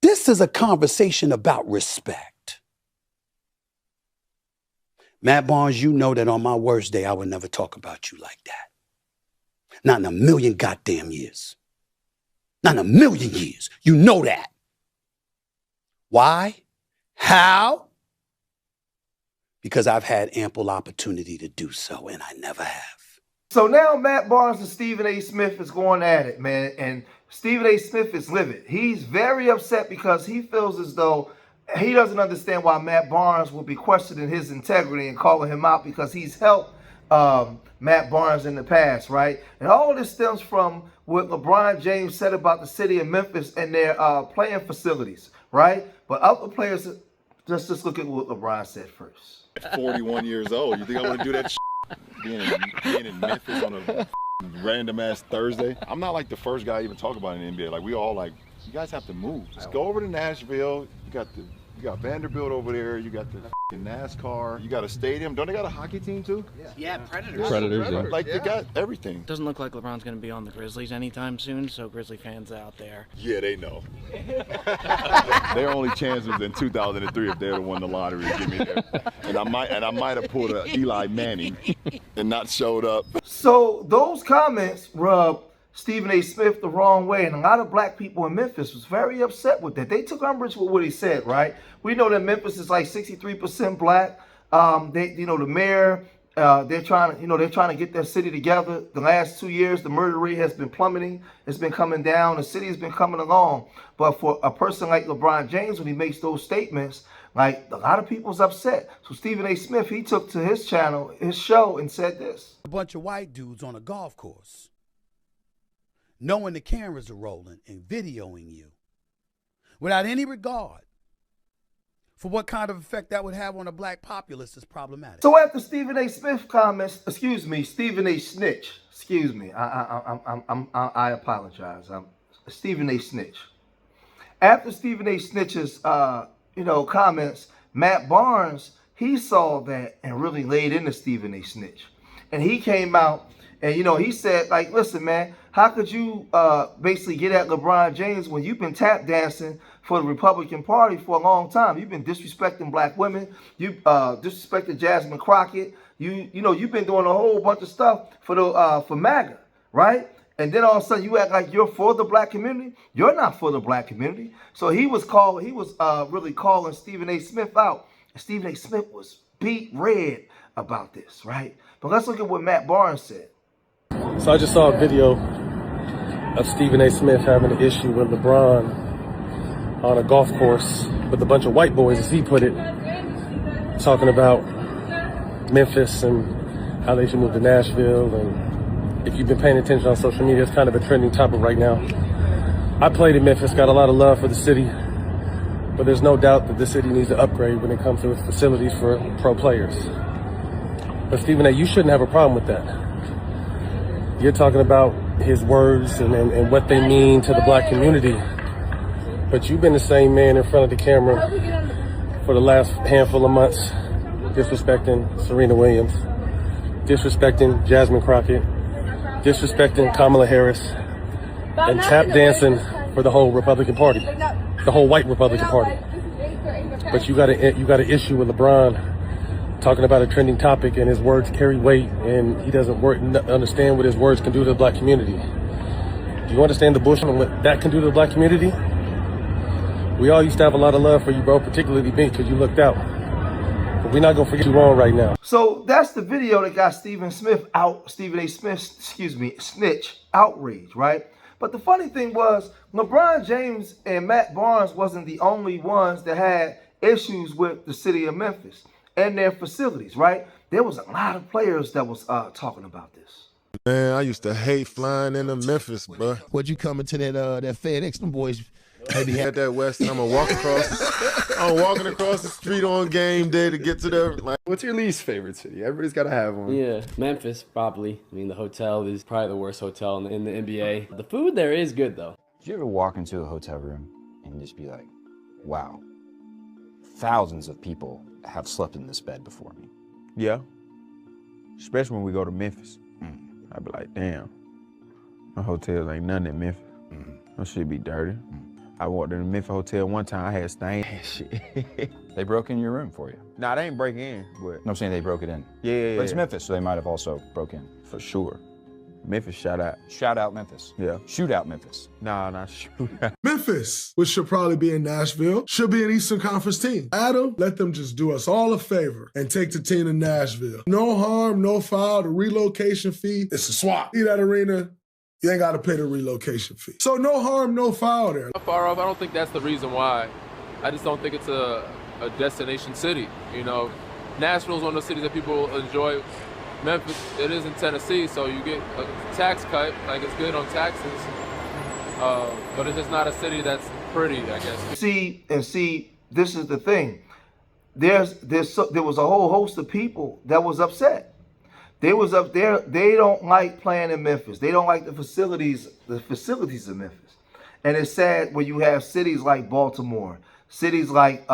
This is a conversation about respect. Matt Barnes, you know that on my worst day, I would never talk about you like that. Not in a million goddamn years. Not in a million years. You know that. Why? How? Because I've had ample opportunity to do so, and I never have. So now Matt Barnes and Stephen A. Smith is going at it, man. And Stephen A. Smith is livid. He's very upset because he feels as though he doesn't understand why Matt Barnes will be questioning his integrity and calling him out because he's helped Matt Barnes in the past, right? And all this stems from what LeBron James said about the city of Memphis and their playing facilities, right? But other players, just look at what LeBron said first. 41 years old. You think I want to do that shit? Being in Memphis on a random ass Thursday. I'm not like the first guy to even talk about it in the NBA. Like we all like, you guys have to move. Just go over to Nashville. You got Vanderbilt over there. You got the NASCAR. You got a stadium. Don't they got a hockey team too? Yeah, Predators. Yeah. Like they got everything. Doesn't look like LeBron's going to be on the Grizzlies anytime soon, so Grizzly fans out there. Yeah, they know. Their only chance was in 2003 if they'd have won the lottery to get me there. And I might have pulled a Eli Manning and not showed up. So those comments rub Stephen A. Smith the wrong way, and a lot of black people in Memphis was very upset with that. They took umbrage with what he said, right? We know that Memphis is like 63% black. The mayor, they're trying to get their city together. The last 2 years, the murder rate has been plummeting. It's been coming down. The city has been coming along. But for a person like LeBron James, when he makes those statements, like a lot of people's upset. So Stephen A. Smith, he took to his channel, his show, and said this: A bunch of white dudes on a golf course, knowing the cameras are rolling and videoing you without any regard for what kind of effect that would have on a black populace is problematic. So after Stephen A. Smith comments, Stephen A. Snitch, I apologize. Stephen A. Snitch. After Stephen A. Snitch's, comments, Matt Barnes, he saw that and really laid into Stephen A. Snitch. And he came out and, he said, like, listen, man, how could you basically get at LeBron James when you've been tap dancing for the Republican Party for a long time? You've been disrespecting black women. You disrespected Jasmine Crockett. You've been doing a whole bunch of stuff for MAGA, right? And then all of a sudden you act like you're for the black community. You're not for the black community. So he was really calling Stephen A. Smith out. And Stephen A. Smith was beat red about this, right? But let's look at what Matt Barnes said. So I just saw a video of Stephen A. Smith having an issue with LeBron on a golf course with a bunch of white boys, as he put it, talking about Memphis and how they should move to Nashville. And if you've been paying attention on social media, it's kind of a trending topic right now. I played in Memphis, got a lot of love for the city, but there's no doubt that the city needs to upgrade when it comes to its facilities for pro players. But Stephen A., you shouldn't have a problem with that. You're talking about his words and what they mean to the black community. But you've been the same man in front of the camera for the last handful of months, disrespecting Serena Williams, disrespecting Jasmine Crockett, disrespecting Kamala Harris, and tap dancing for the whole Republican Party, the whole white Republican Party. But you got an issue with LeBron talking about a trending topic, and his words carry weight, and he doesn't understand what his words can do to the black community. Do you understand the bullshit and what that can do to the black community? We all used to have a lot of love for you, bro, particularly me, because you looked out. But we're not going to forget you on right now. So that's the video that got Stephen A. Smith, snitch, outrage, right? But the funny thing was, LeBron James and Matt Barnes wasn't the only ones that had issues with the city of Memphis and their facilities, right? There was a lot of players that was talking about this. Man, I used to hate flying into Memphis, bro. What'd you coming to that FedEx? Them boys maybe had that West. I'm walking across the street on game day to get to the. What's your least favorite city? Everybody's got to have one. Yeah, Memphis, probably. I mean, the hotel is probably the worst hotel in the NBA. The food there is good, though. Did you ever walk into a hotel room and just be like, wow, thousands of people have slept in this bed before me? Yeah, especially when we go to Memphis. I'd be like, damn, my hotels ain't nothing in Memphis. That shit be dirty. I walked in the Memphis hotel one time, I had stains and shit. They broke in your room for you? Nah, they ain't breaking in, but. No, I'm saying they broke it in. Yeah. But it's Memphis, so they might have also broke in. For sure. Memphis, shout out. Shout out Memphis. Yeah. Shoot out Memphis. Nah, shoot out. Memphis, which should probably be in Nashville, should be an Eastern Conference team. Adam, let them just do us all a favor and take the team to Nashville. No harm, no foul. The relocation fee, it's a swap. See that arena? You ain't got to pay the relocation fee. So no harm, no foul there. Far off, I don't think that's the reason why. I just don't think it's a destination city. You know, Nashville's one of the cities that people enjoy. Memphis, it is in Tennessee, so you get a tax cut, like it's good on taxes, but it's just not a city that's pretty, I guess. See, this is the thing. There was a whole host of people that was upset. They was up there. They don't like playing in Memphis. They don't like the facilities of Memphis. And it's sad when you have cities like Baltimore, cities like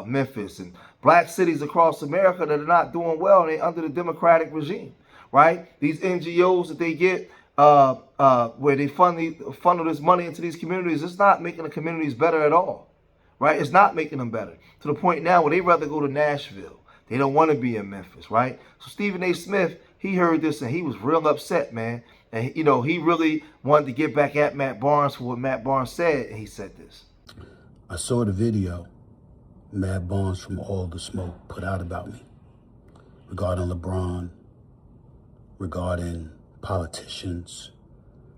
Memphis, and black cities across America that are not doing well, and they're under the Democratic regime, right? These NGOs that they get, where they funnel this money into these communities, it's not making the communities better at all, right? It's not making them better, to the point now where they rather go to Nashville. They don't want to be in Memphis, right? So Stephen A. Smith, he heard this and he was real upset, man. And, you know, he really wanted to get back at Matt Barnes for what Matt Barnes said, and he said this. I saw the video Matt Barnes from All the Smoke put out about me regarding LeBron, regarding politicians,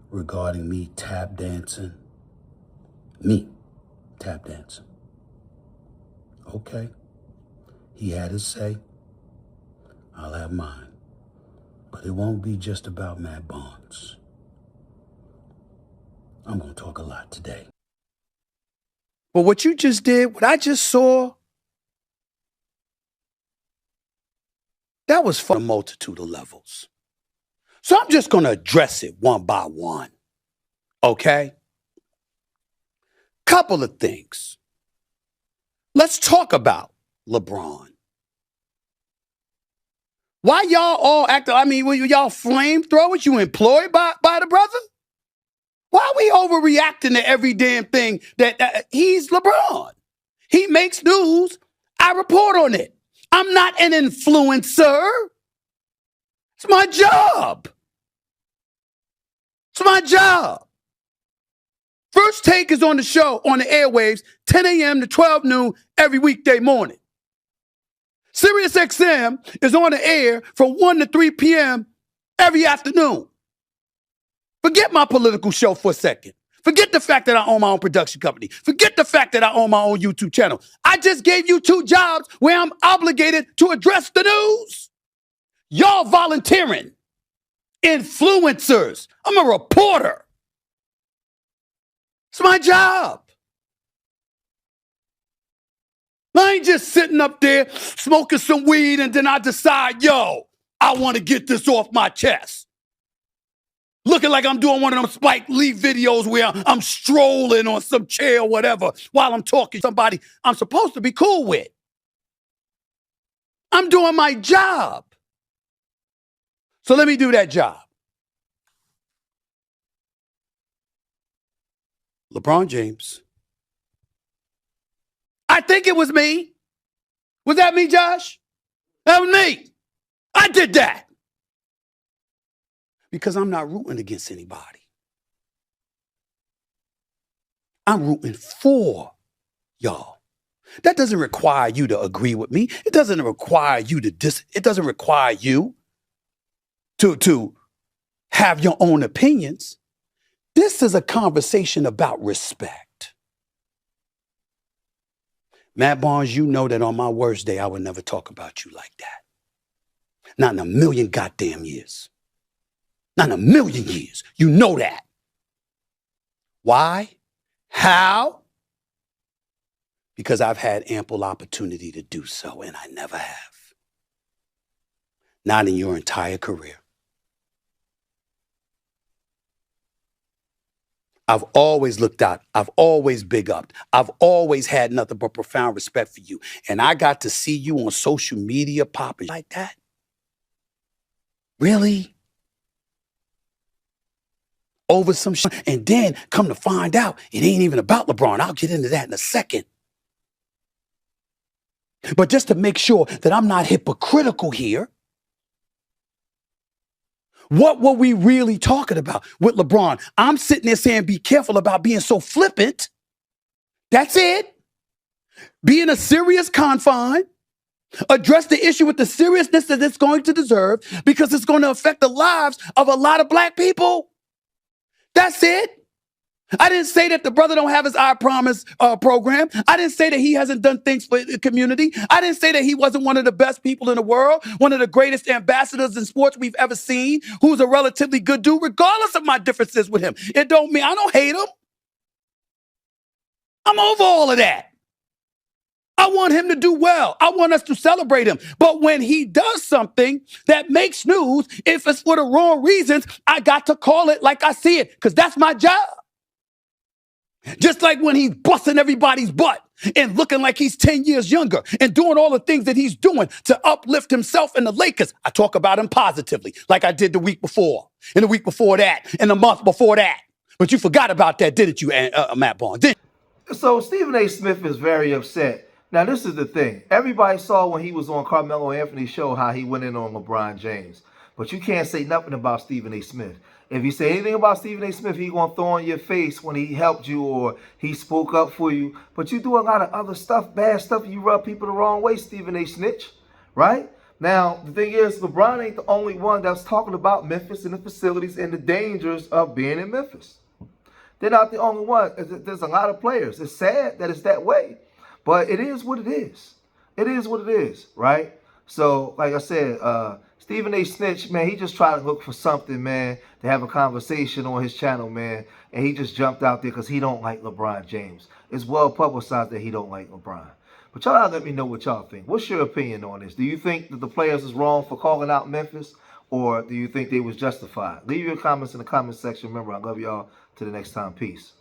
regarding me tap dancing. Me tap dancing. Okay. He had his say. I'll have mine. But it won't be just about Matt Barnes. I'm going to talk a lot today. But what you just did, what I just saw, that was for a multitude of levels. So I'm just going to address it one by one. Okay? Couple of things. Let's talk about LeBron. Why y'all all were y'all flamethrowers? You employed by the brother? Why are we overreacting to every damn thing that he's LeBron? He makes news. I report on it. I'm not an influencer. It's my job. It's my job. First Take is on the show, on the airwaves, 10 a.m. to 12 noon every weekday morning. Sirius XM is on the air from 1 to 3 p.m. every afternoon. Forget my political show for a second. Forget the fact that I own my own production company. Forget the fact that I own my own YouTube channel. I just gave you 2 jobs where I'm obligated to address the news. Y'all volunteering. Influencers. I'm a reporter. It's my job. I ain't just sitting up there smoking some weed and then I decide, yo, I want to get this off my chest. Looking like I'm doing one of them Spike Lee videos where I'm strolling on some chair or whatever while I'm talking to somebody I'm supposed to be cool with. I'm doing my job. So let me do that job. LeBron James. I think it was me. Was that me, Josh? That was me. I did that. Because I'm not rooting against anybody. I'm rooting for y'all. That doesn't require you to agree with me. It doesn't require you it doesn't require you to have your own opinions. This is a conversation about respect. Matt Barnes, you know that on my worst day, I would never talk about you like that. Not in a million goddamn years. Not in a million years. You know that. Why? How? Because I've had ample opportunity to do so, and I never have. Not in your entire career. I've always looked out. I've always big upped. I've always had nothing but profound respect for you. And I got to see you on social media popping like that. Really? over some shit. And then come to find out, it ain't even about LeBron. I'll get into that in a second. But just to make sure that I'm not hypocritical here, what were we really talking about with LeBron? I'm sitting there saying, be careful about being so flippant. That's it. Be in a serious confine. Address the issue with the seriousness that it's going to deserve, because it's going to affect the lives of a lot of black people. That's it. I didn't say that the brother don't have his I Promise program. I didn't say that he hasn't done things for the community. I didn't say that he wasn't one of the best people in the world, one of the greatest ambassadors in sports we've ever seen, who's a relatively good dude, regardless of my differences with him. It don't mean I don't hate him. I'm over all of that. I want him to do well. I want us to celebrate him. But when he does something that makes news, if it's for the wrong reasons, I got to call it like I see it, because that's my job. Just like when he's busting everybody's butt and looking like he's 10 years younger and doing all the things that he's doing to uplift himself and the Lakers. I talk about him positively, like I did the week before, and the week before that, and the month before that. But you forgot about that, didn't you, Matt Barnes? So Stephen A. Smith is very upset. Now, this is the thing. Everybody saw when he was on Carmelo Anthony's show how he went in on LeBron James. But you can't say nothing about Stephen A. Smith. If you say anything about Stephen A. Smith, he's going to throw in your face when he helped you or he spoke up for you. But you do a lot of other stuff, bad stuff. You rub people the wrong way, Stephen A. Snitch, right? Now, the thing is, LeBron ain't the only one that's talking about Memphis and the facilities and the dangers of being in Memphis. They're not the only one. There's a lot of players. It's sad that it's that way, but it is what it is. It is what it is, right? So, like I said, Stephen A. Snitch, man, he just tried to look for something, man, to have a conversation on his channel, man. And he just jumped out there because he don't like LeBron James. It's well publicized that he don't like LeBron. But y'all let me know what y'all think. What's your opinion on this? Do you think that the players is wrong for calling out Memphis? Or do you think they was justified? Leave your comments in the comment section. Remember, I love y'all. Till the next time. Peace.